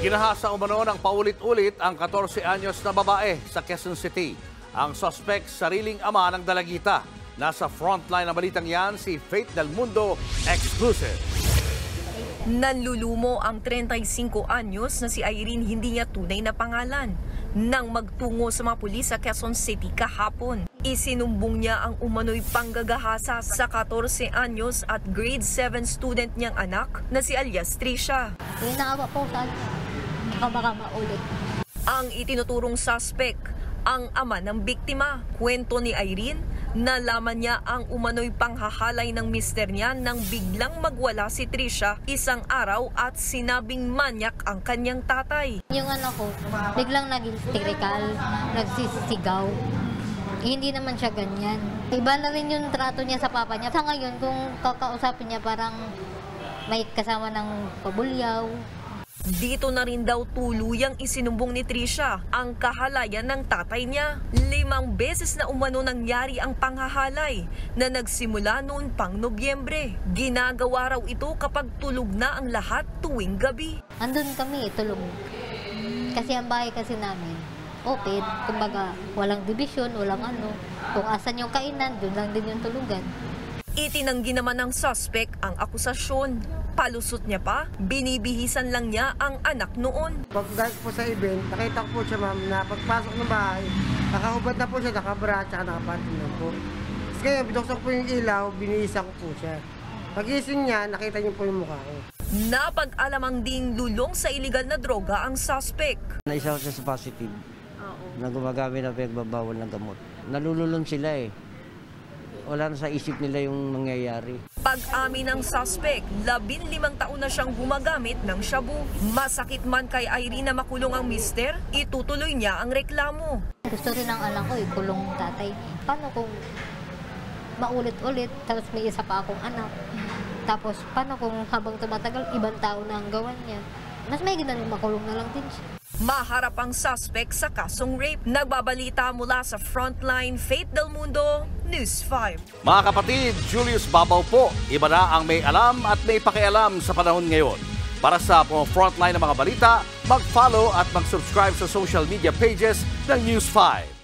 Ginahasa umano ng paulit-ulit ang 14 anyos na babae sa Quezon City. Ang suspect, sariling ama ng dalagita. Nasa frontline ng balitang yan si Faith Del Mundo, exclusive. Nanlulumo ang 35 anyos na si Irene, hindi niya tunay na pangalan. Nang magtungo sa mga pulis sa Quezon City kahapon, isinumbong niya ang umano'y panggagahasa sa 14 anyos at grade 7 student niyang anak na si alias Trisha. Naawa po sa baka maulit. Ang itinuturong suspect, ang ama ng biktima. Kwento ni Irene, nalaman niya ang umano'y panghahalay ng mister niya nang biglang magwala si Trisha isang araw at sinabing manyak ang kanyang tatay. Yung anak ko, biglang naging hysterical, nagsisigaw. Hindi naman siya ganyan. Iba na rin yung trato niya sa papa niya. Sa ngayon, kung kakausapin niya, parang may kasama ng pabulyaw. Dito na rin daw tuluyang isinumbong ni Trisha ang kahalayan ng tatay niya. 5 beses na umano nangyari ang panghahalay na nagsimula noon pang Nobyembre. Ginagawa raw ito kapag tulog na ang lahat tuwing gabi. Andun kami, tulog. Kasi ang bahay kasi namin, open. Kumbaga, walang division, walang ano. Kung asan yung kainan, dun lang din yung tulugan. Itinanggi naman ng suspect ang akusasyon. Palusot niya pa, binibihisan lang niya ang anak noon. Pagdating po sa event, nakita ko po siya ma'am na pagpasok ng bahay, nakahubad na po siya, nakabra, tsaka nakapantin na po. Tapos ngayon, binuksan ko po yung ilaw, binihisan ko po siya. Pagising niya, nakita niyo po yung mukha ko. Napag-alamang ding lulong sa iligal na droga ang suspect. Naisa ko siya sa positive na gumagamit ng pagbabawal ng gamot. Nalululong sila eh. Wala na sa isip nila yung nangyayari. Pag-amin ng suspect, 15 taon na siyang gumagamit ng shabu. Masakit man kay Irene na makulong ang mister, itutuloy niya ang reklamo. Gusto rin ng anak ko, kulong tatay. Paano kung maulit-ulit, tapos may isa pa akong anak? Tapos paano kung habang tumatagal, ibang tao na ang gawan niya? Mas may ginanong makulong na lang din siya. Maharap ang suspect sa kasong rape. Nagbabalita mula sa Frontline, Faith Del Mundo, News 5. Mga kapatid, Julius Babaw po. Iba na ang may alam at may pakialam sa panahon ngayon. Para sa Frontline ng mga balita, mag-follow at mag-subscribe sa social media pages ng News 5.